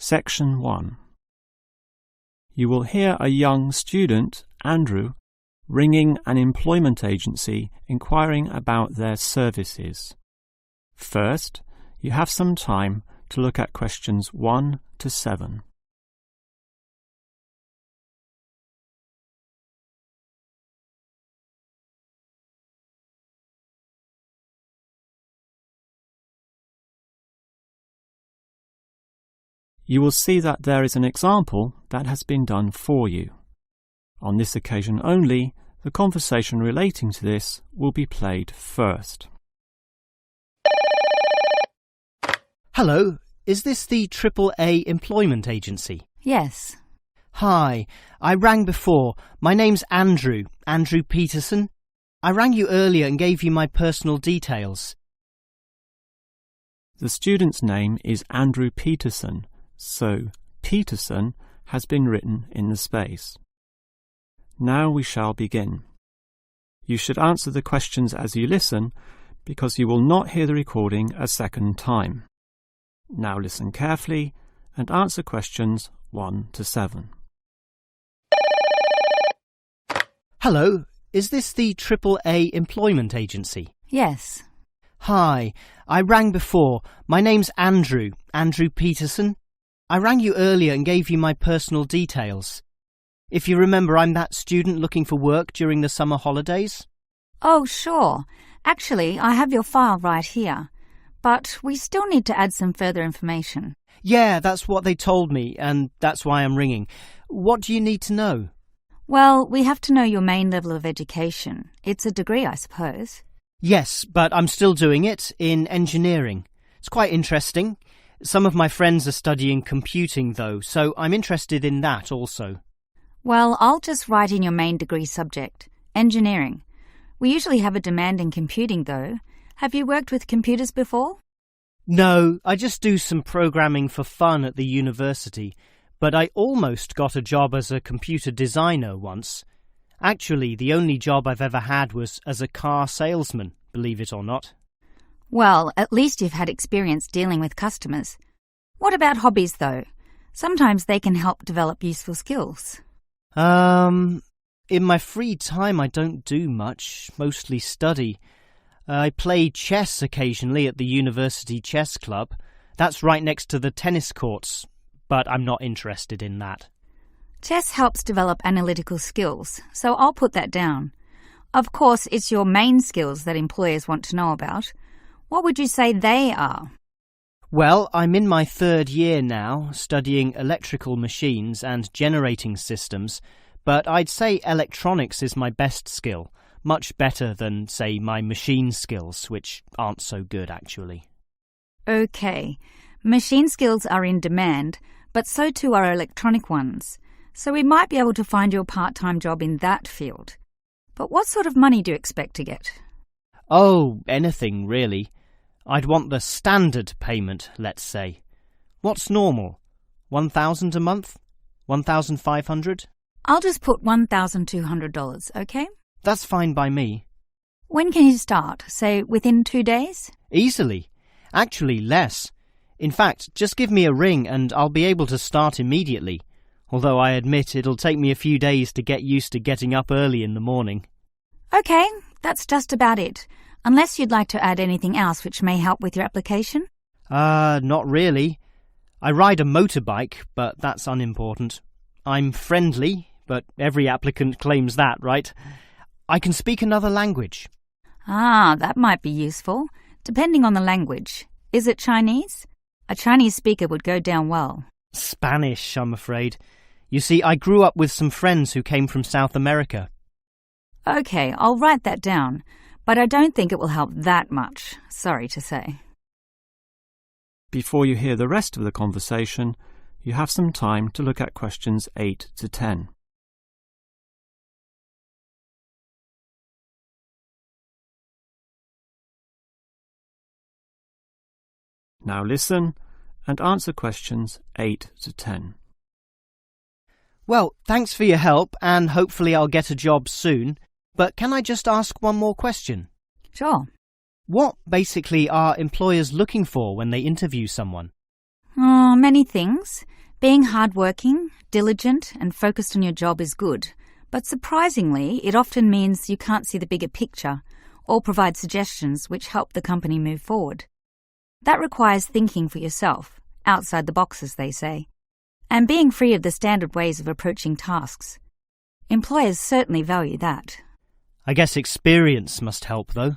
Section 1. You will hear a young student, Andrew, ringing an employment agency inquiring about their services. First, you have some time to look at questions 1 to 7. You will see that there is an example that has been done for you. On this occasion only, the conversation relating to this will be played first. Hello, is this the AAA employment agency? Yes. Hi, I rang before. My name's Andrew Peterson. I rang you earlier and gave you my personal details. The student's name is Andrew Peterson, so Peterson has been written in the space. Now we shall begin. You should answer the questions as you listen, because you will not hear the recording a second time. Now listen carefully and answer questions 1 to 7. Hello, is this the AAA employment agency? Yes. Hi, I rang before. My name's Andrew Peterson. I rang you earlier and gave you my personal details. If you remember, I'm that student looking for work during the summer holidays. Oh, sure. Actually, I have your file right here. But we still need to add some further information. Yeah, that's what they told me, and that's why I'm ringing. What do you need to know? Well, we have to know your main level of education. It's a degree, I suppose. Yes, but I'm still doing it in engineering. It's quite interesting. Some of my friends are studying computing, though, so I'm interested in that also. Well, I'll just write in your main degree subject, engineering. We usually have a demand in computing, though. Have you worked with computers before? No, I just do some programming for fun at the university, but I almost got a job as a computer designer once. Actually, the only job I've ever had was as a car salesman, believe it or not. Well, at least you've had experience dealing with customers. What about hobbies, though? Sometimes they can help develop useful skills. In my free time I don't do much, mostly study. I play chess occasionally at the university chess club. That's right next to the tennis courts, but I'm not interested in that. Chess helps develop analytical skills, so I'll put that down. Of course, it's your main skills that employers want to know about. What would you say they are? Well, I'm in my 3rd year now, studying electrical machines and generating systems, but I'd say electronics is my best skill, much better than, say, my machine skills, which aren't so good, actually. OK. Machine skills are in demand, but so too are electronic ones, so we might be able to find you a part-time job in that field. But what sort of money do you expect to get? Oh, anything, really. I'd want the standard payment, let's say. What's normal? $1,000 a month? $1,500? I'll just put $1,200, OK? That's fine by me. When can you start? Say, within 2 days? Easily. Actually, less. In fact, just give me a ring and I'll be able to start immediately. Although I admit it'll take me a few days to get used to getting up early in the morning. OK, that's just about it. Unless you'd like to add anything else which may help with your application? Not really. I ride a motorbike, but that's unimportant. I'm friendly, but every applicant claims that, right? I can speak another language. Ah, that might be useful, depending on the language. Is it Chinese? A Chinese speaker would go down well. Spanish, I'm afraid. You see, I grew up with some friends who came from South America. OK, I'll write that down. But I don't think it will help that much, sorry to say. Before you hear the rest of the conversation, you have some time to look at questions 8 to 10. Now listen and answer questions 8 to 10. Well, thanks for your help, and hopefully I'll get a job soon. But can I just ask one more question? Sure. What basically are employers looking for when they interview someone? Oh, many things. Being hardworking, diligent, and focused on your job is good, but surprisingly, it often means you can't see the bigger picture or provide suggestions which help the company move forward. That requires thinking for yourself, outside the box, as they say, and being free of the standard ways of approaching tasks. Employers certainly value that. I guess experience must help, though.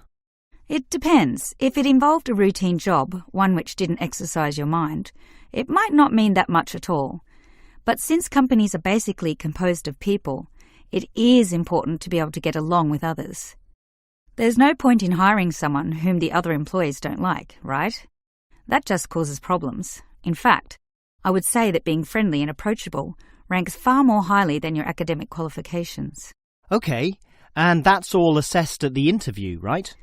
It depends. If it involved a routine job, one which didn't exercise your mind, it might not mean that much at all. But since companies are basically composed of people, it is important to be able to get along with others. There's no point in hiring someone whom the other employees don't like, right? That just causes problems. In fact, I would say that being friendly and approachable ranks far more highly than your academic qualifications. OK, and that's all assessed at the interview, right?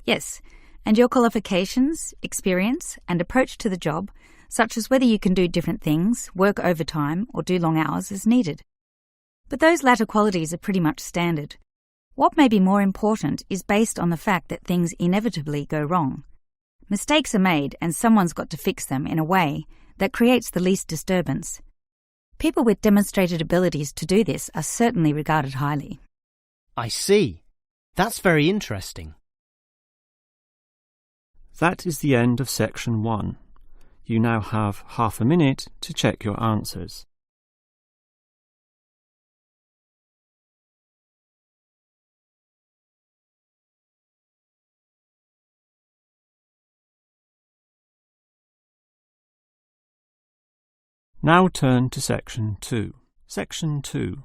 Yes, and your qualifications, experience, and approach to the job, such as whether you can do different things, work overtime, or do long hours, is needed. But those latter qualities are pretty much standard. What may be more important is based on the fact that things inevitably go wrong. Mistakes are made and someone's got to fix them in a way that creates the least disturbance. People with demonstrated abilities to do this are certainly regarded highly. I see. That's very interesting. That is the end of section 1. You now have half a minute to check your answers. Now turn to section 2. Section 2.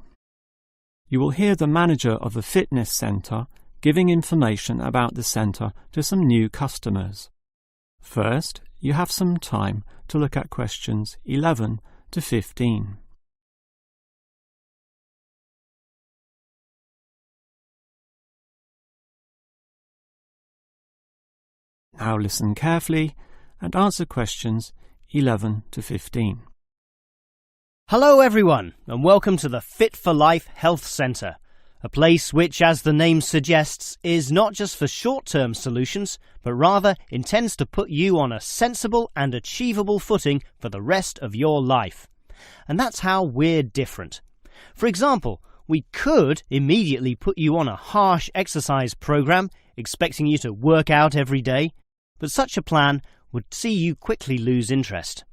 You will hear the manager of the fitness centre giving information about the centre to some new customers. First, you have some time to look at questions 11 to 15. Now listen carefully and answer questions 11 to 15. Hello everyone, and welcome to the Fit for Life Health Centre, a place which, as the name suggests, is not just for short-term solutions, but rather intends to put you on a sensible and achievable footing for the rest of your life. And that's how we're different. For example, we could immediately put you on a harsh exercise program, expecting you to work out every day, but such a plan would see you quickly lose interest.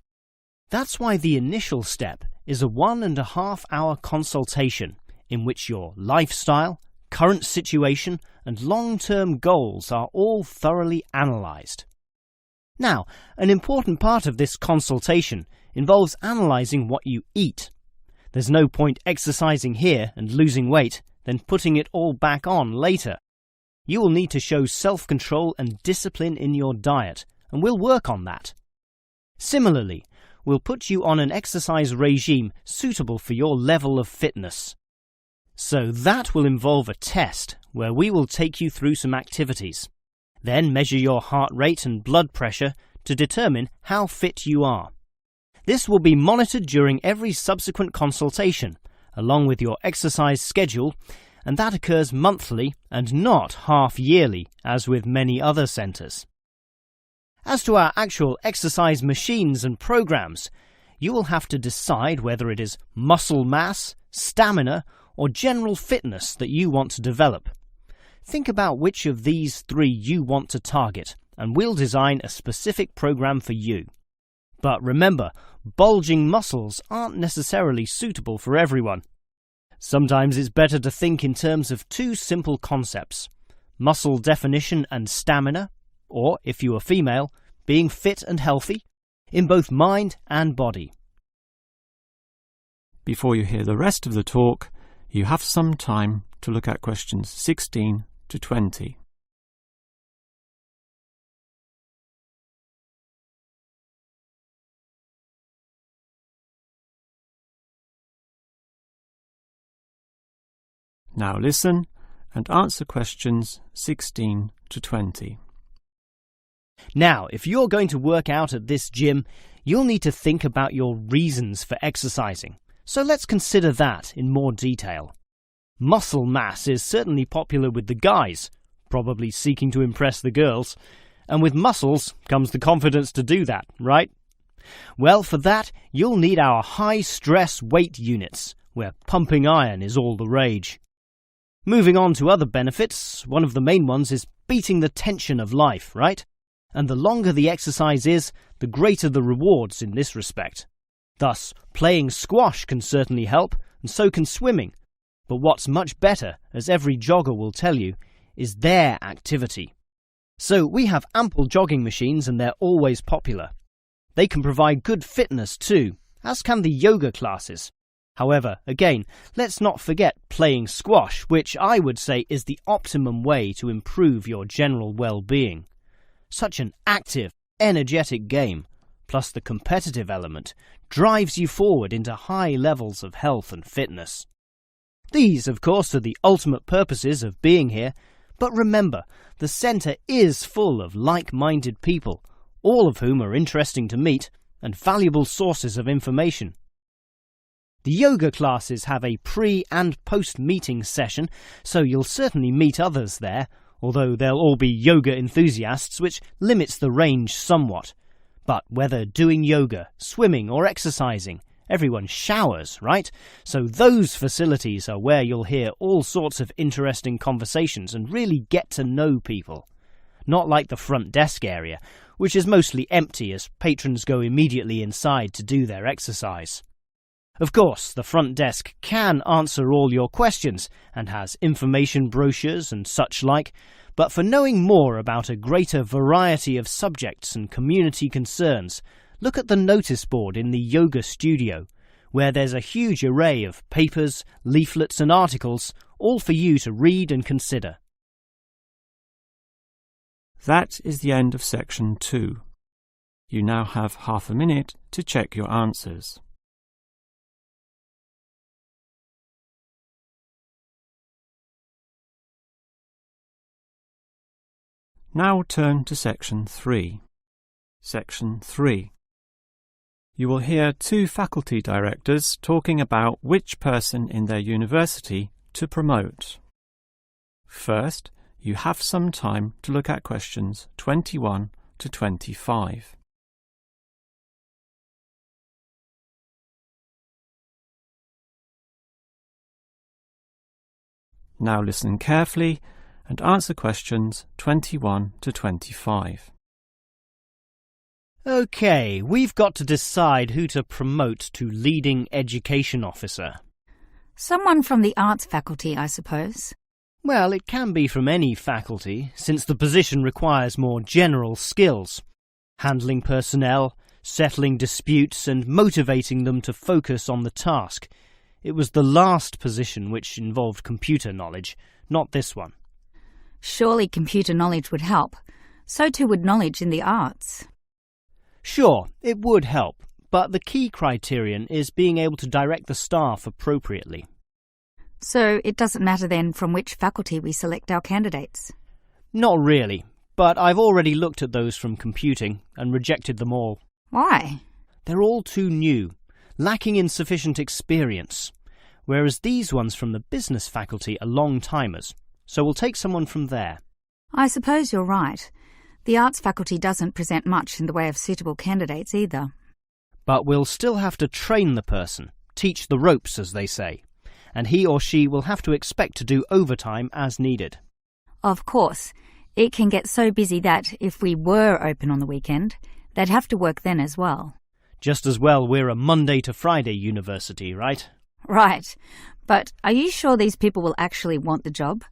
That's why the initial step is a 1.5 hour consultation in which your lifestyle, current situation and long-term goals are all thoroughly analysed. Now, an important part of this consultation involves analysing what you eat. There's no point exercising here and losing weight, then putting it all back on later. You will need to show self-control and discipline in your diet, and we'll work on that. Similarly, we'll put you on an exercise regime suitable for your level of fitness. So that will involve a test where we will take you through some activities, then measure your heart rate and blood pressure to determine how fit you are. This will be monitored during every subsequent consultation, along with your exercise schedule, and that occurs monthly and not half-yearly, as with many other centres. As to our actual exercise machines and programs, you will have to decide whether it is muscle mass, stamina, or general fitness that you want to develop. Think about which of these 3 you want to target, and we'll design a specific program for you. But remember, bulging muscles aren't necessarily suitable for everyone. Sometimes it's better to think in terms of 2 simple concepts: muscle definition and stamina, or, if you are female, being fit and healthy, in both mind and body. Before you hear the rest of the talk, you have some time to look at questions 16 to 20. Now listen and answer questions 16 to 20. Now, if you're going to work out at this gym, you'll need to think about your reasons for exercising. So let's consider that in more detail. Muscle mass is certainly popular with the guys, probably seeking to impress the girls. And with muscles comes the confidence to do that, right? Well, for that, you'll need our high-stress weight units, where pumping iron is all the rage. Moving on to other benefits, one of the main ones is beating the tension of life, right? And the longer the exercise is, the greater the rewards in this respect. Thus, playing squash can certainly help, and so can swimming. But what's much better, as every jogger will tell you, is their activity. So we have ample jogging machines and they're always popular. They can provide good fitness too, as can the yoga classes. However, again, let's not forget playing squash, which I would say is the optimum way to improve your general well-being. Such an active, energetic game, plus the competitive element, drives you forward into high levels of health and fitness. These, of course, are the ultimate purposes of being here, but remember, the centre is full of like-minded people, all of whom are interesting to meet and valuable sources of information. The yoga classes have a pre- and post-meeting session, so you'll certainly meet others there, although they'll all be yoga enthusiasts, which limits the range somewhat. But whether doing yoga, swimming or exercising, everyone showers, right? So those facilities are where you'll hear all sorts of interesting conversations and really get to know people. Not like the front desk area, which is mostly empty as patrons go immediately inside to do their exercise. Of course, the front desk can answer all your questions and has information brochures and such like, but for knowing more about a greater variety of subjects and community concerns, look at the notice board in the yoga studio, where there's a huge array of papers, leaflets and articles, all for you to read and consider. That is the end of section 2. You now have half a minute to check your answers. Now turn to section 3. Section 3. You will hear 2 faculty directors talking about which person in their university to promote. First, you have some time to look at questions 21 to 25. Now listen carefully and answer questions 21 to 25. OK, we've got to decide who to promote to leading education officer. Someone from the arts faculty, I suppose. Well, it can be from any faculty, since the position requires more general skills. Handling personnel, settling disputes and motivating them to focus on the task. It was the last position which involved computer knowledge, not this one. Surely computer knowledge would help. So too would knowledge in the arts. Sure, it would help, but the key criterion is being able to direct the staff appropriately. So it doesn't matter then from which faculty we select our candidates? Not really, but I've already looked at those from computing and rejected them all. Why? They're all too new, lacking in sufficient experience, whereas these ones from the business faculty are long-timers, so we'll take someone from there. I suppose you're right. The arts faculty doesn't present much in the way of suitable candidates either. But we'll still have to train the person, teach the ropes, as they say, and he or she will have to expect to do overtime as needed. Of course. It can get so busy that, if we were open on the weekend, they'd have to work then as well. Just as well we're a Monday to Friday university, right? Right. But are you sure these people will actually want the job?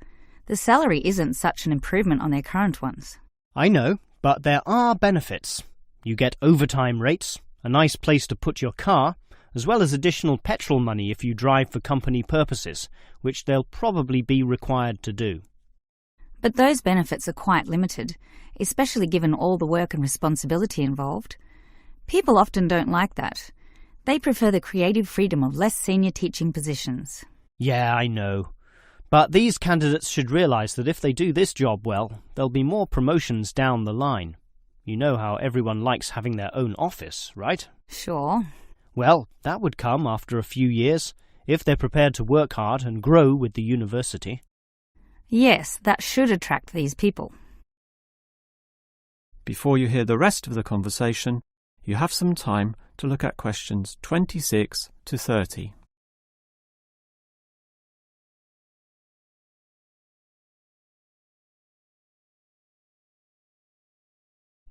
The salary isn't such an improvement on their current ones. I know, but there are benefits. You get overtime rates, a nice place to put your car, as well as additional petrol money if you drive for company purposes, which they'll probably be required to do. But those benefits are quite limited, especially given all the work and responsibility involved. People often don't like that. They prefer the creative freedom of less senior teaching positions. Yeah, I know. But these candidates should realise that if they do this job well, there'll be more promotions down the line. You know how everyone likes having their own office, right? Sure. Well, that would come after a few years, if they're prepared to work hard and grow with the university. Yes, that should attract these people. Before you hear the rest of the conversation, You have some time to look at questions 26 to 30.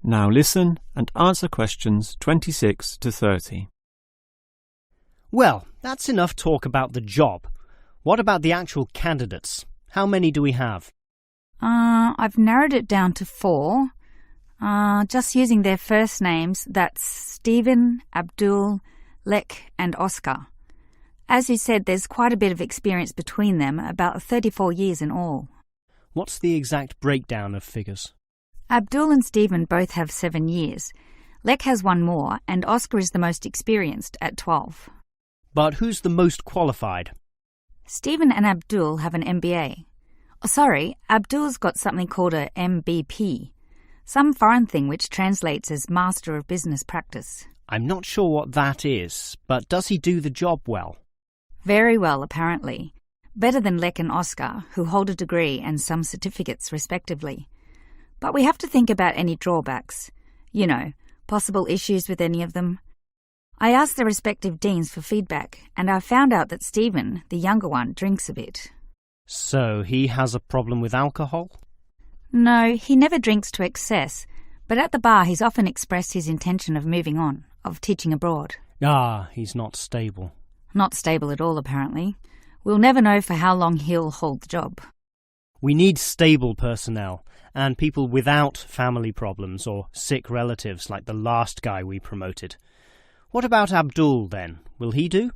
Now listen and answer questions 26 to 30. Well, that's enough talk about the job. What about the actual candidates? How many do we have? I've narrowed it down to 4. Just using their first names, that's Stephen, Abdul, Lek and Oscar. As you said, there's quite a bit of experience between them, about 34 years in all. What's the exact breakdown of figures? Abdul and Stephen both have 7 years. Lek has 1 more, and Oscar is the most experienced at 12. But who's the most qualified? Stephen and Abdul have an MBA. Oh, sorry, Abdul's got something called a MBP, some foreign thing which translates as Master of Business Practice. I'm not sure what that is, but does he do the job well? Very well, apparently. Better than Lek and Oscar, who hold a degree and some certificates respectively. But we have to think about any drawbacks. You know, possible issues with any of them. I asked the respective deans for feedback, and I found out that Stephen, the younger one, drinks a bit. So he has a problem with alcohol? No, he never drinks to excess, but at the bar he's often expressed his intention of moving on, of teaching abroad. He's not stable. Not stable at all, apparently. We'll never know for how long he'll hold the job. We need stable personnel, and people without family problems or sick relatives like the last guy we promoted. What about Abdul, then? Will he do?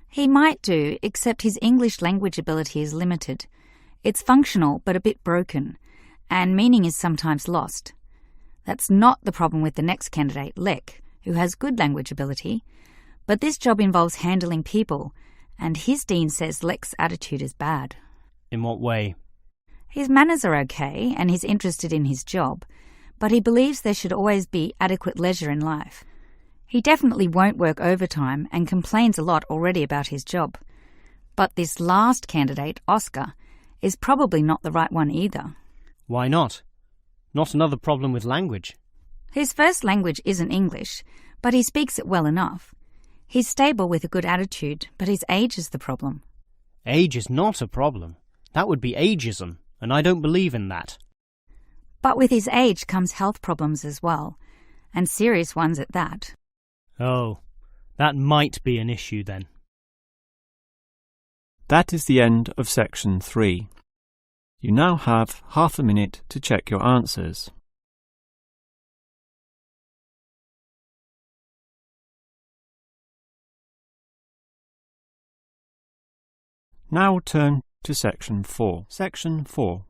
He might do, except his English language ability is limited. It's functional, but a bit broken, and meaning is sometimes lost. That's not the problem with the next candidate, Lek, who has good language ability, but this job involves handling people, and his dean says Lek's attitude is bad. In what way? His manners are okay, and he's interested in his job, but he believes there should always be adequate leisure in life. He definitely won't work overtime and complains a lot already about his job. But this last candidate, Oscar, is probably not the right one either. Why not? Not another problem with language. His first language isn't English, but he speaks it well enough. He's stable with a good attitude, but his age is the problem. Age is not a problem. That would be ageism, and I don't believe in that. But with his age comes health problems as well, and serious ones at that. Oh, that might be an issue then. That is the end of section 3. You now have half a minute to check your answers. Now turn to section 4. Section 4.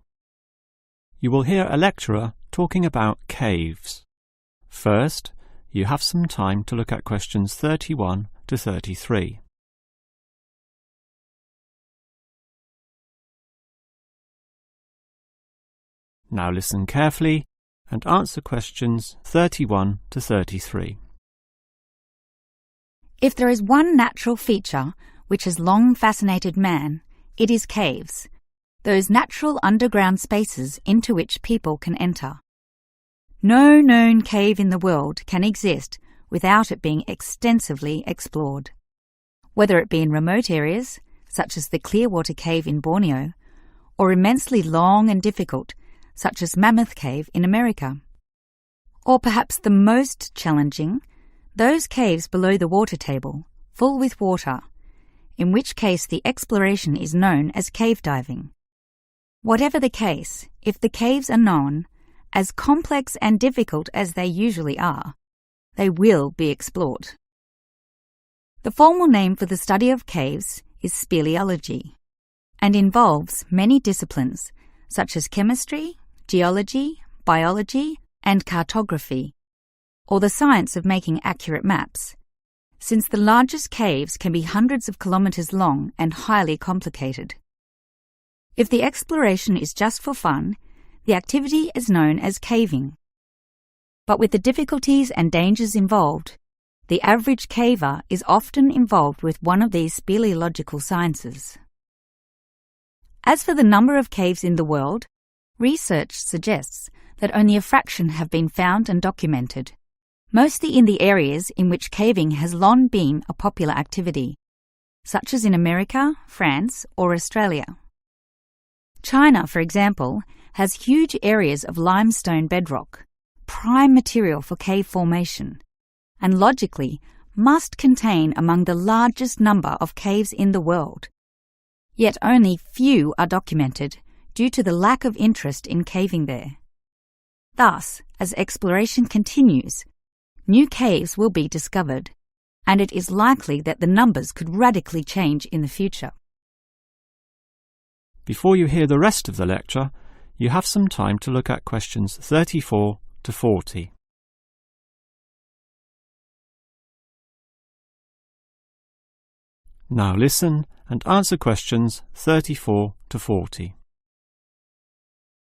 You will hear a lecturer talking about caves. First, you have some time to look at questions 31 to 33. Now listen carefully and answer questions 31 to 33. If there is one natural feature which has long fascinated man, it is caves, those natural underground spaces into which people can enter. No known cave in the world can exist without it being extensively explored. Whether it be in remote areas, such as the Clearwater Cave in Borneo, or immensely long and difficult, such as Mammoth Cave in America. Or perhaps the most challenging, those caves below the water table, full with water, in which case the exploration is known as cave diving. Whatever the case, if the caves are known, as complex and difficult as they usually are, they will be explored. The formal name for the study of caves is speleology, and involves many disciplines such as chemistry, geology, biology, and cartography, or the science of making accurate maps, since the largest caves can be hundreds of kilometres long and highly complicated. If the exploration is just for fun, the activity is known as caving. But with the difficulties and dangers involved, the average caver is often involved with one of these speleological sciences. As for the number of caves in the world, research suggests that only a fraction have been found and documented. mostly in the areas in which caving has long been a popular activity, such as in America, France, or Australia. China, for example, has huge areas of limestone bedrock, prime material for cave formation, and logically must contain among the largest number of caves in the world. Yet only few are documented due to the lack of interest in caving there. Thus, as exploration continues, new caves will be discovered, and it is likely that the numbers could radically change in the future. Before you hear the rest of the lecture, you have some time to look at questions 34 to 40. Now listen and answer questions 34 to 40.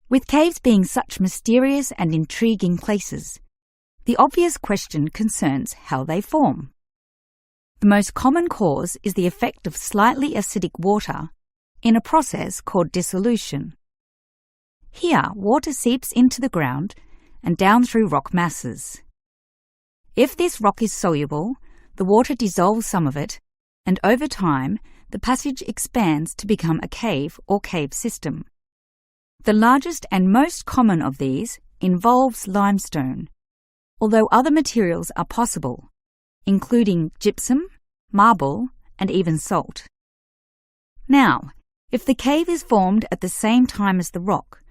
With caves being such mysterious and intriguing places, the obvious question concerns how they form. The most common cause is the effect of slightly acidic water in a process called dissolution. Here, water seeps into the ground and down through rock masses. If this rock is soluble, the water dissolves some of it, and over time, the passage expands to become a cave or cave system. The largest and most common of these involves limestone, although other materials are possible, including gypsum, marble, and even salt. Now, if the cave is formed at the same time as the rock,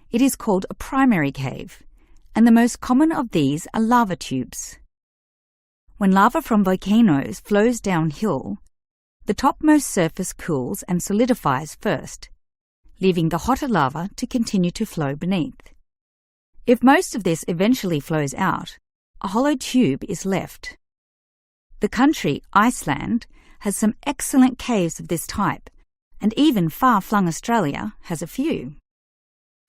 it is called a primary cave, and the most common of these are lava tubes. When lava from volcanoes flows downhill, the topmost surface cools and solidifies first, leaving the hotter lava to continue to flow beneath. If most of this eventually flows out, a hollow tube is left. The country, Iceland, has some excellent caves of this type, and even far-flung Australia has a few.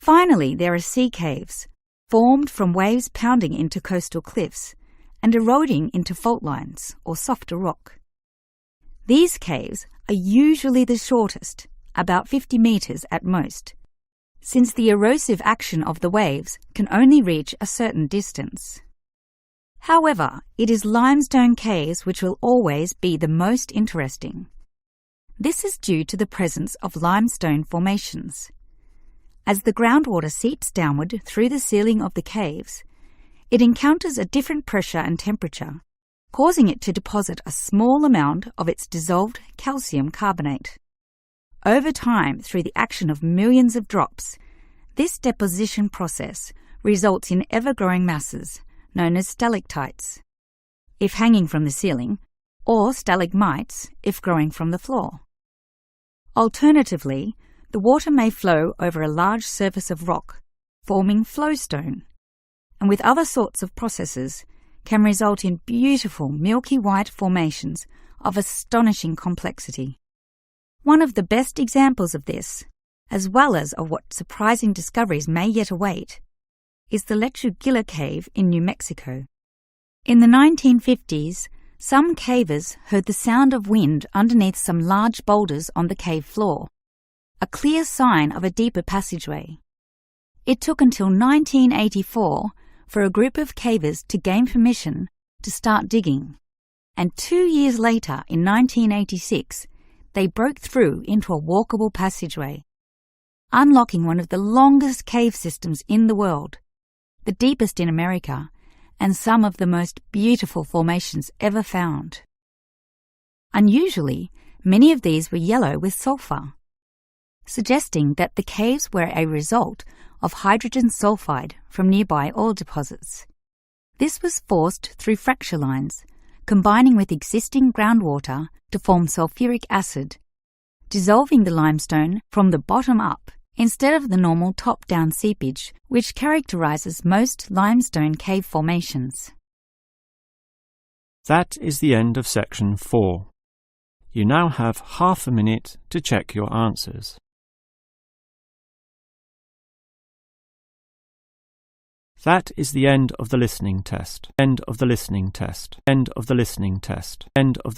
Finally, there are sea caves, formed from waves pounding into coastal cliffs and eroding into fault lines or softer rock. These caves are usually the shortest, about 50 metres at most, since the erosive action of the waves can only reach a certain distance. However, it is limestone caves which will always be the most interesting. This is due to the presence of limestone formations. As the groundwater seeps downward through the ceiling of the caves, it encounters a different pressure and temperature, causing it to deposit a small amount of its dissolved calcium carbonate. Over time, through the action of millions of drops, this deposition process results in ever-growing masses known as stalactites, if hanging from the ceiling, or stalagmites if growing from the floor. Alternatively, the water may flow over a large surface of rock, forming flowstone, and with other sorts of processes can result in beautiful milky white formations of astonishing complexity. One of the best examples of this, as well as of what surprising discoveries may yet await, is the Lechu Gila Cave in New Mexico. In the 1950s, some cavers heard the sound of wind underneath some large boulders on the cave floor, a clear sign of a deeper passageway. It took until 1984 for a group of cavers to gain permission to start digging, and 2 years later, in 1986, they broke through into a walkable passageway, unlocking one of the longest cave systems in the world, the deepest in America, and some of the most beautiful formations ever found. Unusually, many of these were yellow with sulfur, suggesting that the caves were a result of hydrogen sulfide from nearby oil deposits. This was forced through fracture lines, combining with existing groundwater to form sulfuric acid, dissolving the limestone from the bottom up instead of the normal top-down seepage, which characterizes most limestone cave formations. That is the end of section 4. You now have half a minute to check your answers. That is the end of the listening test. End of the listening test. End of the listening test. End of the